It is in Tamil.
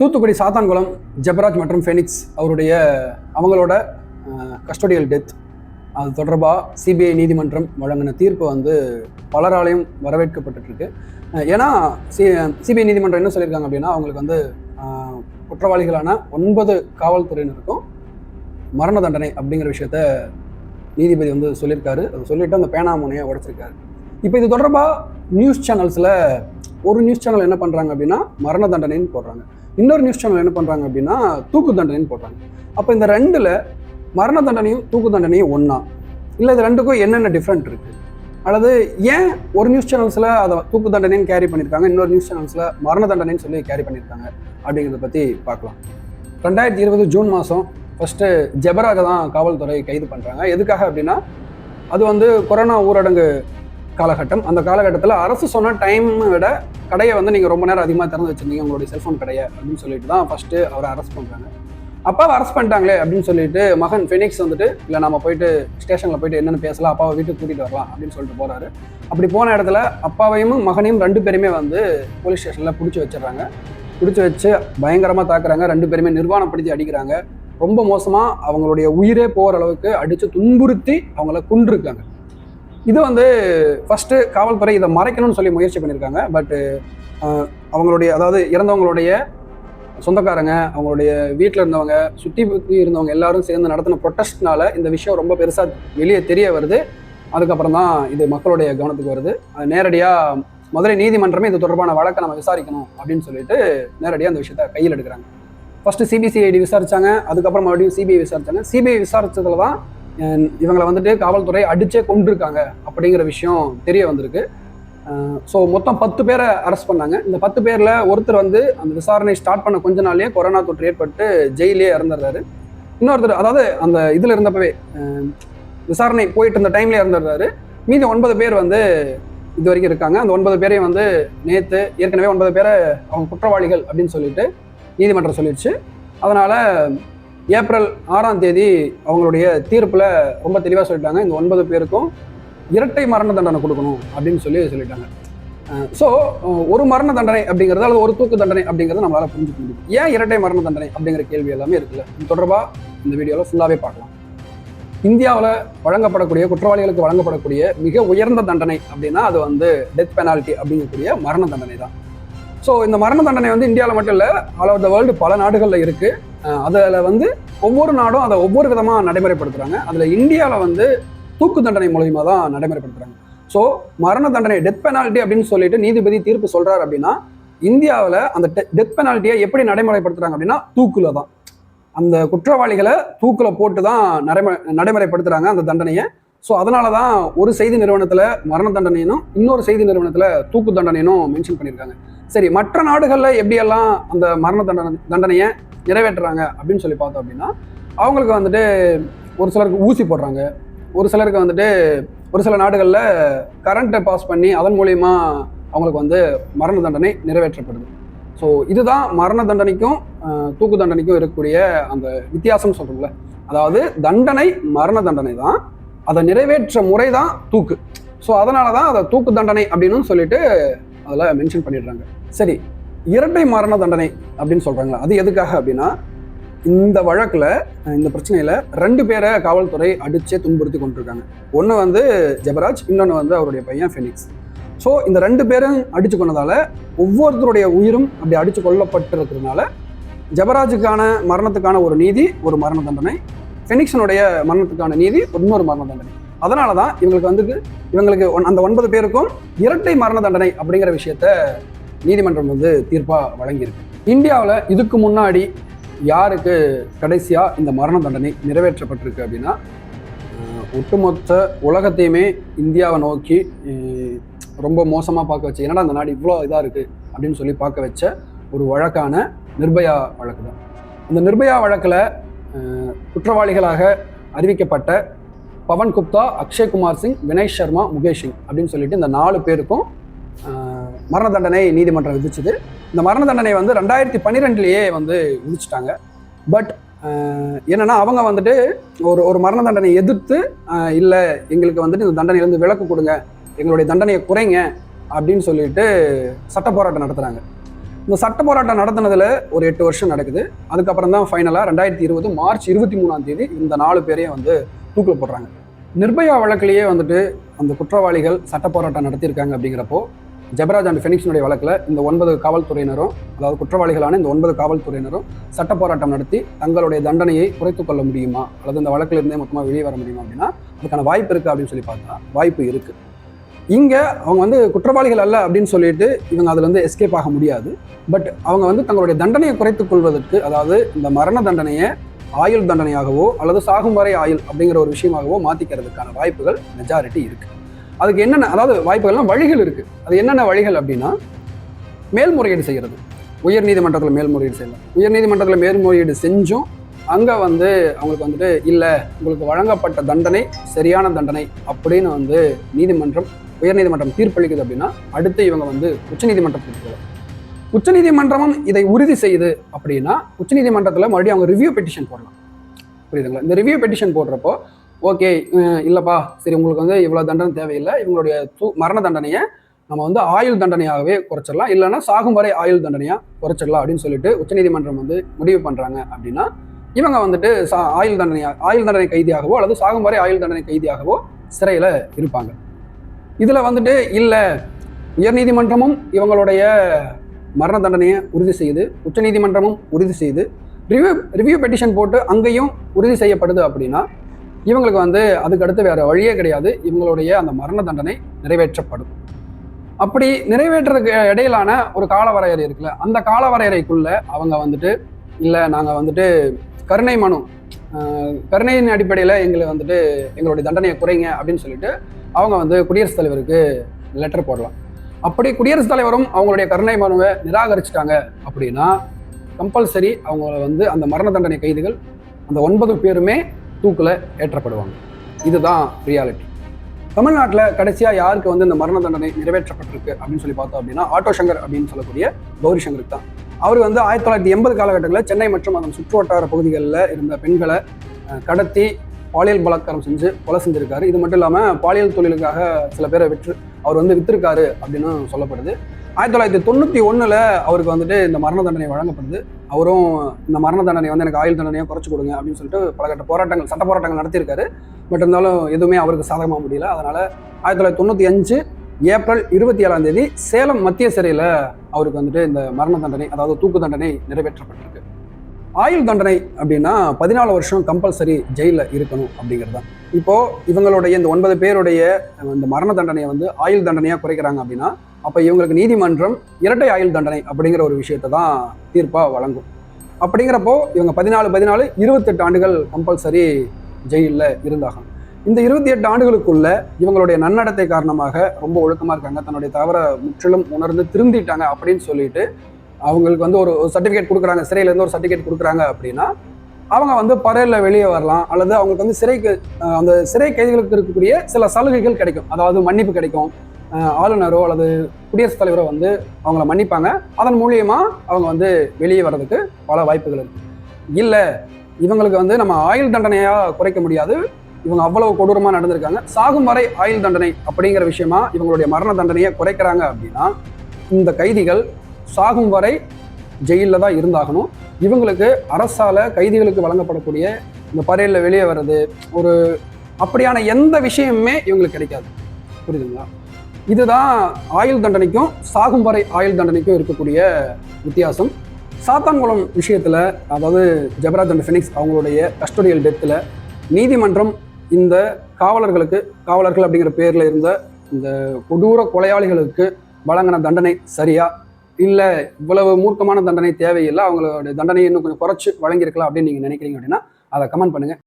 தூத்துக்குடி சாத்தான்குளம் ஜெபராஜ் மற்றும் ஃபெனிக்ஸ் அவங்களோட கஸ்டோடியல் டெத் அது தொடர்பாக சிபிஐ நீதிமன்றம் வழங்கின தீர்ப்பு வந்து பலராலையும் வரவேற்கப்பட்டுருக்கு. ஏன்னா சிபிஐ நீதிமன்றம் என்ன சொல்லியிருக்காங்க அப்படின்னா, அவங்களுக்கு வந்து குற்றவாளிகளான 9 காவல்துறையினருக்கும் மரண தண்டனை அப்படிங்கிற விஷயத்த நீதிபதி வந்து சொல்லியிருக்காரு. அது சொல்லிட்டு அந்த பேனாமுனையை உடைச்சிருக்காரு. இப்போ இது தொடர்பாக நியூஸ் சேனல்ஸில் ஒரு நியூஸ் சேனல் என்ன பண்ணுறாங்க அப்படின்னா மரண தண்டனைன்னு போடுறாங்க, இன்னொரு நியூஸ் சேனல் என்ன பண்ணுறாங்க அப்படின்னா தூக்கு தண்டனைன்னு போடுறாங்க. அப்போ இந்த ரெண்டில் மரண தண்டனையும் தூக்கு தண்டனையும் ஒன்றா, இல்லை இது ரெண்டுக்கும் என்னென்ன டிஃப்ரெண்ட் இருக்குது, அல்லது ஏன் ஒரு நியூஸ் சேனல்ஸில் அதை தூக்கு தண்டனைன்னு கேரி பண்ணியிருக்காங்க, இன்னொரு நியூஸ் சேனல்ஸில் மரண தண்டனைன்னு சொல்லி கேரி பண்ணியிருக்காங்க அப்படிங்கிறத பற்றி பார்க்கலாம். 2020 ஜூன் மாதம் ஃபஸ்ட்டு ஜெபராஜை தான் காவல்துறை கைது பண்ணுறாங்க. எதுக்காக அப்படின்னா, அது வந்து கொரோனா ஊரடங்கு காலகட்டம். அந்த காலகட்டத்தில் அரசு சொன்ன டைமை விட கடையை வந்து நீங்கள் ரொம்ப நேரம் அதிகமாக திறந்து வச்சுருந்தீங்க, உங்களுடைய செல்ஃபோன் கடையை அப்படின்னு சொல்லிட்டு தான் ஃபஸ்ட்டு அவரை அரெஸ்ட் பண்ணுறாங்க. அப்பாவை அரெஸ்ட் பண்ணிட்டாங்களே அப்படின்னு சொல்லிட்டு மகன் ஃபெனிக்ஸ் வந்துட்டு, இல்லை நம்ம போயிட்டு ஸ்டேஷனில் போயிட்டு என்னென்னு பேசலாம், அப்பாவை வீட்டுக்கு கூட்டிகிட்டு வரலாம் அப்படின்னு சொல்லிட்டு போகிறாரு. அப்படி போன இடத்துல அப்பாவையும் மகனையும் 2 பேருமே வந்து போலீஸ் ஸ்டேஷனில் பிடிச்சி வச்சிடறாங்க. பிடிச்சி வச்சு பயங்கரமாக தாக்குறாங்க. 2 பேருமே நிர்வாணப்படுத்தி அடிக்கிறாங்க. ரொம்ப மோசமாக அவங்களுடைய உயிரே போகிற அளவுக்கு அடித்து துன்புறுத்தி அவங்கள கொன்றிருக்காங்க. இது வந்து ஃபஸ்ட்டு காவல்துறை இதை மறைக்கணும்னு சொல்லி முயற்சி பண்ணியிருக்காங்க. பட்டு அவங்களுடைய, அதாவது இறந்தவங்களுடைய சொந்தக்காரங்க, அவங்களுடைய வீட்டில் இருந்தவங்க, சுற்றி இருந்தவங்க எல்லாரும் சேர்ந்து நடத்தின ப்ரொட்டஸ்ட்னால இந்த விஷயம் ரொம்ப பெருசாக வெளியே தெரிய வருது. அதுக்கப்புறம் தான் இது மக்களுடைய கவனத்துக்கு வருது. நேரடியாக மதுரை நீதிமன்றமே இது தொடர்பான வழக்கை நம்ம விசாரிக்கணும் அப்படின்னு சொல்லிட்டு நேரடியாக அந்த விஷயத்தை கையில் எடுக்கிறாங்க. ஃபஸ்ட்டு சிபிசிஐடி விசாரித்தாங்க, அதுக்கப்புறம் மறுபடியும் சிபிஐ விசாரித்தாங்க. சிபிஐ விசாரித்ததில் தான் இவங்களை வந்துட்டு காவல்துறை அடிச்சே கொண்டிருக்காங்க அப்படிங்கிற விஷயம் தெரிய வந்திருக்கு. ஸோ மொத்தம் 10 பேரை அரெஸ்ட் பண்ணாங்க. இந்த 10 பேரில் ஒருத்தர் வந்து அந்த விசாரணை ஸ்டார்ட் பண்ண கொஞ்ச நாள்லேயே கொரோனா தொற்று ஏற்பட்டு ஜெயிலே இறந்துடுறாரு. இன்னொருத்தர், அதாவது அந்த இதில் இருந்தப்பவே விசாரணை போயிட்டு இருந்த டைம்லேயே இறந்துடுறாரு. மீதி 9 பேர் வந்து இது வரைக்கும் இருக்காங்க. அந்த 9 பேரையும் வந்து நேற்று ஏற்கனவே 9 பேரை அவங்க குற்றவாளிகள் அப்படின்னு சொல்லிட்டு நீதிமன்றம் சொல்லிடுச்சு. அதனால் ஏப்ரல் 6ஆம் தேதி அவங்களுடைய தீர்ப்பில் ரொம்ப தெளிவாக சொல்லிட்டாங்க, இந்த 9 பேருக்கும் இரட்டை மரண தண்டனை கொடுக்கணும் அப்படின்னு சொல்லிட்டாங்க. ஸோ ஒரு மரண தண்டனை அப்படிங்கிறது அல்லது ஒரு தூக்கு தண்டனை அப்படிங்கிறது நம்மளால் புரிஞ்சுக்க முடியும். ஏன் இரட்டை மரண தண்டனை அப்படிங்கிற கேள்வி எல்லாமே இருக்குல்ல. இது தொடர்பாக இந்த வீடியோவில் ஃபுல்லாகவே பார்க்கலாம். இந்தியாவில் வழங்கப்படக்கூடிய குற்றவாளிகளுக்கு வழங்கப்படக்கூடிய மிக உயர்ந்த தண்டனை அப்படின்னா அது வந்து டெத் பெனால்ட்டி அப்படிங்கக்கூடிய மரண தண்டனை தான். ஸோ இந்த மரண தண்டனை வந்து இந்தியாவில் மட்டும் இல்லை, ஆல் ஓவர் த வேர்ல்டு பல நாடுகளில் இருக்குது. அதில் வந்து ஒவ்வொரு நாடும் அதை ஒவ்வொரு விதமாக நடைமுறைப்படுத்துகிறாங்க. அதில் இந்தியாவில் வந்து தூக்கு தண்டனை மூலமாக தான் நடைமுறைப்படுத்துகிறாங்க. ஸோ மரண தண்டனை டெத் பெனால்ட்டி அப்படின்னு சொல்லிட்டு நீதிபதி தீர்ப்பு சொல்கிறார் அப்படின்னா, இந்தியாவில் அந்த டெத் பெனால்ட்டியை எப்படி நடைமுறைப்படுத்துகிறாங்க அப்படின்னா தூக்குல தான். அந்த குற்றவாளிகளை தூக்கில் போட்டு தான் நடைமுறைப்படுத்துகிறாங்க அந்த தண்டனையை. ஸோ அதனால தான் ஒரு செய்தி நிறுவனத்தில் மரண தண்டனையினும் இன்னொரு செய்தி நிறுவனத்தில் தூக்கு தண்டனையினும் மென்ஷன் பண்ணியிருக்காங்க. சரி, மற்ற நாடுகளில் எப்படியெல்லாம் அந்த மரண தண்டனையை நிறைவேற்றுறாங்க அப்படின்னு சொல்லி பார்த்தோம் அப்படின்னா, அவங்களுக்கு வந்துட்டு ஒரு சிலருக்கு ஊசி போடுறாங்க, ஒரு சிலருக்கு வந்துட்டு ஒரு சில நாடுகளில் கரண்ட்டை பாஸ் பண்ணி அதன் மூலயமா அவங்களுக்கு வந்து மரண தண்டனை நிறைவேற்றப்படுது. ஸோ இதுதான் மரண தண்டனைக்கும் தூக்கு தண்டனைக்கும் இருக்கக்கூடிய அந்த வித்தியாசம் சொல்கிறோம்ல. அதாவது தண்டனை மரண தண்டனை தான், அதை நிறைவேற்ற முறை தான் தூக்கு. ஸோ அதனால தான் அதை தூக்கு தண்டனை அப்படின்னு சொல்லிட்டு அதில் மென்ஷன் பண்ணிடுறாங்க. சரி, இரட்டை மரண தண்டனை அப்படின்னு சொல்கிறாங்களா, அது எதுக்காக அப்படின்னா, இந்த வழக்கில் இந்த பிரச்சனையில் 2 பேரை காவல்துறை அடிச்சே துன்புறுத்தி கொண்டிருக்காங்க. ஒன்று வந்து ஜெபராஜ், இன்னொன்று வந்து அவருடைய பையன் ஃபெனிக்ஸ். ஸோ இந்த 2 பேரும் அடித்து கொண்டதால் ஒவ்வொருத்தருடைய உயிரும் அப்படி அடித்து கொல்லப்பட்டிருக்கிறதுனால ஜெபராஜுக்கான மரணத்துக்கான ஒரு நீதி ஒரு மரண தண்டனை, ஃபெனிக்ஸனுடைய மரணத்துக்கான நீதி இன்னொரு மரண தண்டனை. அதனால தான் இவங்களுக்கு அந்த 9 பேருக்கும் இரட்டை மரண தண்டனை அப்படிங்கிற விஷயத்த நீதிமன்றம் வந்து தீர்ப்பாக வழங்கியிருக்கு. இந்தியாவில் இதுக்கு முன்னாடி யாருக்கு கடைசியாக இந்த மரண தண்டனை நிறைவேற்றப்பட்டிருக்கு அப்படின்னா, ஒட்டுமொத்த உலகத்தையுமே இந்தியாவை நோக்கி ரொம்ப மோசமாக பார்க்க வச்சு, என்னடா அந்த நாடு இவ்வளோ இதாக இருக்குது அப்படின்னு சொல்லி பார்க்க வச்ச ஒரு வழக்கான நிர்பயா வழக்கு தான். அந்த நிர்பயா வழக்கில் குற்றவாளிகளாக அறிவிக்கப்பட்ட பவன் குப்தா, அக்ஷய் குமார் சிங், வினய் சர்மா, முகேஷ் சிங் அப்படின்னு சொல்லிட்டு இந்த 4 பேருக்கும் மரண தண்டனை நீதிமன்றம் விதிச்சுது. இந்த மரண தண்டனை வந்து 2012 வந்து விதிச்சிட்டாங்க. பட் என்னென்னா அவங்க வந்துட்டு ஒரு மரண தண்டனை எதிர்த்து, இல்லை எங்களுக்கு வந்துட்டு இந்த தண்டனையிலேருந்து விலக்கு கொடுங்க, எங்களுடைய தண்டனையை குறைங்க அப்படின்னு சொல்லிட்டு சட்ட போராட்டம் நடத்துகிறாங்க. இந்த சட்ட போராட்டம் நடத்தினதுல ஒரு 8 வருஷம் நடக்குது. அதுக்கப்புறம் தான் ஃபைனலாக 2020 மார்ச் 23ஆம் தேதி இந்த 4 பேரையும் வந்து தூக்கில் போடுறாங்க. நிர்பயா வழக்கிலேயே வந்துட்டு அந்த குற்றவாளிகள் சட்ட போராட்டம் நடத்தியிருக்காங்க. அப்படிங்கிறப்போ ஜெபராஜ் அண்ட் ஃபெனிக்ஸினுடைய வழக்கில் இந்த 9 காவல்துறையினரும், அதாவது குற்றவாளிகளான இந்த 9 காவல்துறையினரும் சட்ட போராட்டம் நடத்தி தங்களுடைய தண்டனையை குறைத்துக் கொள்ள முடியுமா, அல்லது இந்த வழக்கில் இருந்தே மொத்தமாக வெளியே வர முடியுமா அப்படின்னா அதுக்கான வாய்ப்பு இருக்குது அப்படின்னு சொல்லி பார்த்தா வாய்ப்பு இருக்குது. இங்கே அவங்க வந்து குற்றவாளிகள் அல்ல அப்படின்னு சொல்லிட்டு இவங்க அதுல இருந்து எஸ்கேப் ஆக முடியாது. பட் அவங்க வந்து தங்களுடைய தண்டனையை குறைத்துக் கொள்வதற்கு, அதாவது இந்த மரண தண்டனையை ஆயுள் தண்டனையாகவோ அல்லது சாகும் வரை ஆயுள் அப்படிங்கிற ஒரு விஷயமாகவோ மாற்றிக்கிறதுக்கான வாய்ப்புகள் மெஜாரிட்டி இருக்குது. அதுக்கு என்னென்ன, அதாவது வாய்ப்புகள்லாம் வழிகள் இருக்குது. அது என்னென்ன வழிகள் அப்படின்னா, மேல்முறையீடு செய்கிறது. உயர்நீதிமன்றத்தில் மேல்முறையீடு செய்யலாம். உயர்நீதிமன்றத்தில் மேல்முறையீடு செஞ்சும் அங்கே வந்து அவங்களுக்கு வந்துட்டு இல்லை, உங்களுக்கு வழங்கப்பட்ட தண்டனை சரியான தண்டனை அப்படின்னு வந்து உயர்நீதிமன்றம் தீர்ப்பளிக்குது அப்படின்னா அடுத்து இவங்க வந்து உச்சநீதிமன்றத்துக்கு போகலாம். உச்சநீதிமன்றமும் இதை உறுதி செய்யுது அப்படின்னா உச்சநீதிமன்றத்தில் மறுபடியும் அவங்க ரிவ்யூ பெட்டிஷன் போடலாம். புரியுதுங்களா? இந்த ரிவ்யூ பெட்டிஷன் போடுறப்போ ஓகே, இல்லைப்பா, சரி, உங்களுக்கு வந்து இவ்வளோ தண்டனை தேவையில்லை, இவங்களுடைய மரண தண்டனையை நம்ம வந்து ஆயுள் தண்டனையாகவே குறைச்சிடலாம், இல்லைன்னா சாகும் வரை ஆயுள் தண்டனையாக குறைச்சிடலாம் அப்படின்னு சொல்லிட்டு உச்சநீதிமன்றம் வந்து முடிவு பண்ணுறாங்க. அப்படின்னா இவங்க வந்துட்டு ஆயுள் தண்டனை கைதியாகவோ அல்லது சாகும் வரை ஆயுள் தண்டனை கைதியாகவோ சிறையில் இருப்பாங்க. இதில் வந்துட்டு இல்லை, உயர்நீதிமன்றமும் இவங்களுடைய மரண தண்டனையை உறுதி செய்யுது, உச்சநீதிமன்றமும் உறுதி செய்து ரிவ்யூ பெட்டிஷன் போட்டு அங்கேயும் உறுதி செய்யப்படுது அப்படின்னா இவங்களுக்கு வந்து அதுக்கு அடுத்து வேற வழியே கிடையாது, இவங்களுடைய அந்த மரண தண்டனை நிறைவேற்றப்படும். அப்படி நிறைவேற்றுறதுக்கு இடையிலான ஒரு காலவரையறை இருக்குல்ல, அந்த காலவரையறைக்குள்ள அவங்க வந்துட்டு இல்லை, நாங்கள் வந்துட்டு கருணையின் அடிப்படையில் எங்களுடைய தண்டனையை குறைங்க அப்படின்னு சொல்லிட்டு அவங்க வந்து குடியரசுத் தலைவருக்கு லெட்டர் போடலாம். அப்படி குடியரசுத் தலைவரும் அவங்களுடைய கருணை மனுவை நிராகரிச்சிட்டாங்க அப்படின்னா கம்பல்சரி அவங்கள வந்து அந்த மரண தண்டனை கைதிகள் அந்த 9 பேருமே தூக்கில் ஏற்றப்படுவாங்க. இதுதான் ரியாலிட்டி. தமிழ்நாட்டில் கடைசியாக யாருக்கு வந்து இந்த மரண தண்டனை நிறைவேற்றப்பட்டிருக்கு அப்படின்னு சொல்லி பார்த்தோம் அப்படின்னா ஆட்டோ சங்கர் அப்படின்னு சொல்லக்கூடிய கௌரி சங்கருக்கு தான். அவர் வந்து 1980 காலகட்டங்களில் சென்னை மற்றும் அதன் சுற்றுவட்டார பகுதிகளில் இருந்த பெண்களை கடத்தி பாலியல் பலாத்காரம் செஞ்சு கொலை செஞ்சிருக்காரு. இது மட்டும் இல்லாமல் பாலியல் தொழிலுக்காக சில பேரை அவர் வந்து வித்திருக்காரு அப்படின்னு சொல்லப்படுது. 1991 அவருக்கு வந்துட்டு இந்த மரண தண்டனை வழங்கப்படுது. அவரும் இந்த மரண தண்டனை வந்து எனக்கு ஆயுள் தண்டனையை குறைச்சி கொடுங்க அப்படின்னு சொல்லிட்டு பலகட்ட சட்ட போராட்டங்கள் நடத்தியிருக்காரு. பட் இருந்தாலும் எதுவுமே அவருக்கு சாதகமாக முடியல. அதனால் 1995 ஏப்ரல் 27ஆம் தேதி சேலம் மத்திய சிறையில் அவருக்கு வந்துட்டு இந்த மரண தண்டனை, அதாவது தூக்கு தண்டனை நிறைவேற்றப்பட்டிருக்கு. ஆயுள் தண்டனை அப்படின்னா 14 வருஷம் கம்பல்சரி ஜெயிலில் இருக்கணும் அப்படிங்கிறது தான். இப்போது இவங்களுடைய இந்த 9 பேருடைய இந்த மரண தண்டனையை வந்து ஆயுள் தண்டனையாக குறைக்கிறாங்க அப்படின்னா அப்போ இவங்களுக்கு நீதிமன்றம் இரட்டை ஆயுள் தண்டனை அப்படிங்கிற ஒரு விஷயத்தை தான் தீர்ப்பாக வழங்கும். அப்படிங்கிறப்போ இவங்க 14 28 ஆண்டுகள் கம்பல்சரி ஜெயிலில் இருந்தாகணும். இந்த 28 ஆண்டுகளுக்குள்ள இவங்களுடைய நன்னடத்தை காரணமாக ரொம்ப ஒழுக்கமாக இருக்காங்க, தன்னுடைய தவறை முற்றிலும் உணர்ந்து திருந்திட்டாங்க அப்படின்னு சொல்லிட்டு அவங்களுக்கு வந்து ஒரு சர்டிஃபிகேட் கொடுக்குறாங்க, சிறையிலேருந்து ஒரு சர்டிஃபிகேட் கொடுக்குறாங்க அப்படின்னா அவங்க வந்து பரையில் வெளியே வரலாம். அல்லது அவங்களுக்கு வந்து அந்த சிறை கைதிகளுக்கு இருக்கக்கூடிய சில சலுகைகள் கிடைக்கும். அதாவது மன்னிப்பு கிடைக்கும். ஆளுநரோ அல்லது குடியரசுத் தலைவரோ வந்து அவங்கள மன்னிப்பாங்க. அதன் மூலியமா அவங்க வந்து வெளியே வர்றதுக்கு பல வாய்ப்புகள் இருக்கு. இல்லை, இவங்களுக்கு வந்து நம்ம ஆயுள் தண்டனையாக குறைக்க முடியாது, இவங்க அவ்வளவு கொடூரமாக நடந்திருக்காங்க, சாகும் வரை ஆயுள் தண்டனை அப்படிங்கிற விஷயமா இவங்களுடைய மரண தண்டனையை குறைக்கிறாங்க அப்படின்னா இந்த கைதிகள் சாகும் வரை ஜெயிலில் தான் இருந்தாகணும். இவங்களுக்கு அரசால் கைதிகளுக்கு வழங்கப்படக்கூடிய இந்த பரையில் வெளியே வர்றது ஒரு அப்படியான எந்த விஷயமுமே இவங்களுக்கு கிடைக்காது. புரியுதுங்களா? இதுதான் ஆயுள் தண்டனைக்கும் சாகும் வரை ஆயுள் தண்டனைக்கும் இருக்கக்கூடிய வித்தியாசம். சாத்தான்குளம் விஷயத்தில், அதாவது ஜெபராஜ் அண்ட் ஃபெனிக்ஸ் அவங்களுடைய கஸ்டோடியல் டெத்தில் நீதிமன்றம் இந்த காவலர்கள் அப்படிங்கிற பேரில் இருந்த இந்த கொடூர கொலையாளிகளுக்கு வழங்கின தண்டனை சரியா, இல்லை இவ்வளவு மூர்க்கமான தண்டனை தேவையில்லை, அவங்களுடைய தண்டனையை இன்னும் கொஞ்சம் குறைச்சி வழங்கியிருக்கலாம் அப்படின்னு நீங்கள் நினைக்கிறீங்க அப்படின்னா அதை கமெண்ட் பண்ணுங்கள்.